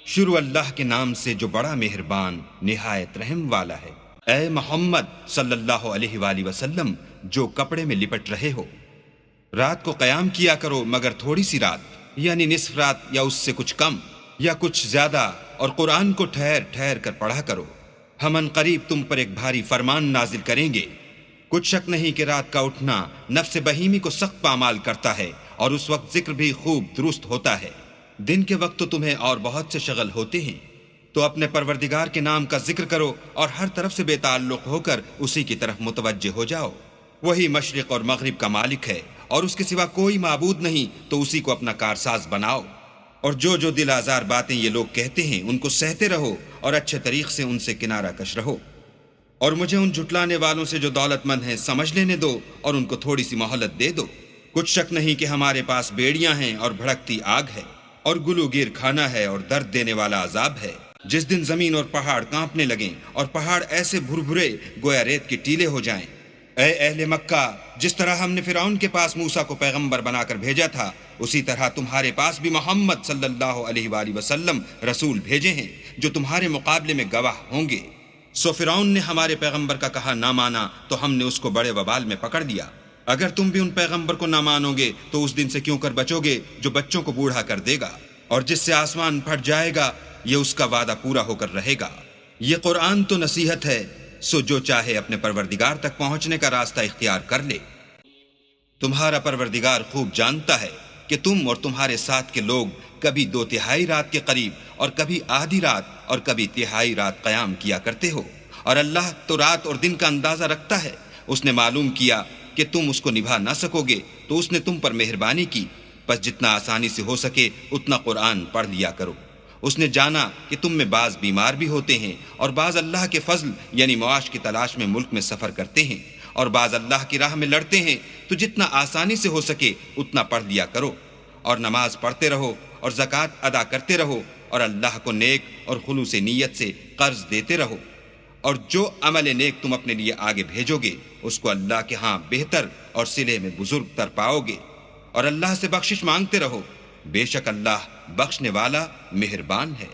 شروع اللہ کے نام سے جو بڑا مہربان نہایت رحم والا ہے۔ اے محمد صلی اللہ علیہ وآلہ وسلم، جو کپڑے میں لپٹ رہے ہو، رات کو قیام کیا کرو مگر تھوڑی سی رات، یعنی نصف رات یا اس سے کچھ کم یا کچھ زیادہ، اور قرآن کو ٹھہر ٹھہر کر پڑھا کرو۔ ہم ان قریب تم پر ایک بھاری فرمان نازل کریں گے۔ کچھ شک نہیں کہ رات کا اٹھنا نفس بہیمی کو سخت پامال کرتا ہے، اور اس وقت ذکر بھی خوب درست ہوتا ہے۔ دن کے وقت تو تمہیں اور بہت سے شغل ہوتے ہیں، تو اپنے پروردگار کے نام کا ذکر کرو اور ہر طرف سے بے تعلق ہو کر اسی کی طرف متوجہ ہو جاؤ۔ وہی مشرق اور مغرب کا مالک ہے، اور اس کے سوا کوئی معبود نہیں، تو اسی کو اپنا کارساز بناؤ۔ اور جو دل آزار باتیں یہ لوگ کہتے ہیں ان کو سہتے رہو، اور اچھے طریق سے ان سے کنارہ کش رہو۔ اور مجھے ان جھٹلانے والوں سے جو دولت مند ہیں سمجھ لینے دو، اور ان کو تھوڑی سی مہلت دے دو۔ کچھ شک نہیں کہ ہمارے پاس بیڑیاں ہیں اور بھڑکتی آگ ہے، اور گلو گیر کھانا ہے اور درد دینے والا عذاب ہے، جس دن زمین اور پہاڑ کانپنے لگیں اور پہاڑ ایسے بھربھرے گویا ریت کے ٹیلے ہو جائیں۔ اے اہل مکہ، جس طرح ہم نے فرعون کے پاس موسیٰ کو پیغمبر بنا کر بھیجا تھا، اسی طرح تمہارے پاس بھی محمد صلی اللہ علیہ وآلہ وسلم رسول بھیجے ہیں جو تمہارے مقابلے میں گواہ ہوں گے۔ سو فرعون نے ہمارے پیغمبر کا کہا نہ مانا تو ہم نے اس کو بڑے وبال میں پکڑ لیا۔ اگر تم بھی ان پیغمبر کو نہ مانو گے تو اس دن سے کیوں کر بچو گے جو بچوں کو بوڑھا کر دے گا، اور جس سے آسمان پھٹ جائے گا یہ اس کا وعدہ پورا ہو کر رہے گا۔ یہ قرآن تو نصیحت ہے، سو جو چاہے اپنے پروردگار تک پہنچنے کا راستہ اختیار کر لے۔ تمہارا پروردگار خوب جانتا ہے کہ تم اور تمہارے ساتھ کے لوگ کبھی 2/3 رات کے قریب اور کبھی آدھی رات اور کبھی 1/3 رات قیام کیا کرتے ہو، اور اللہ تو رات اور دن کا اندازہ رکھتا ہے۔ اس نے معلوم کیا کہ تم اس کو نبھا نہ سکو گے تو اس نے تم پر مہربانی کی، بس جتنا آسانی سے ہو سکے اتنا قرآن پڑھ لیا کرو۔ اس نے جانا کہ تم میں بعض بیمار بھی ہوتے ہیں، اور بعض اللہ کے فضل یعنی معاش کی تلاش میں ملک میں سفر کرتے ہیں، اور بعض اللہ کی راہ میں لڑتے ہیں، تو جتنا آسانی سے ہو سکے اتنا پڑھ لیا کرو، اور نماز پڑھتے رہو اور زکوٰۃ ادا کرتے رہو، اور اللہ کو نیک اور خلوص نیت سے قرض دیتے رہو۔ اور جو عمل نیک تم اپنے لیے آگے بھیجو گے اس کو اللہ کے ہاں بہتر اور صلے میں بزرگ تر پاؤ گے، اور اللہ سے بخشش مانگتے رہو، بے شک اللہ بخشنے والا مہربان ہے۔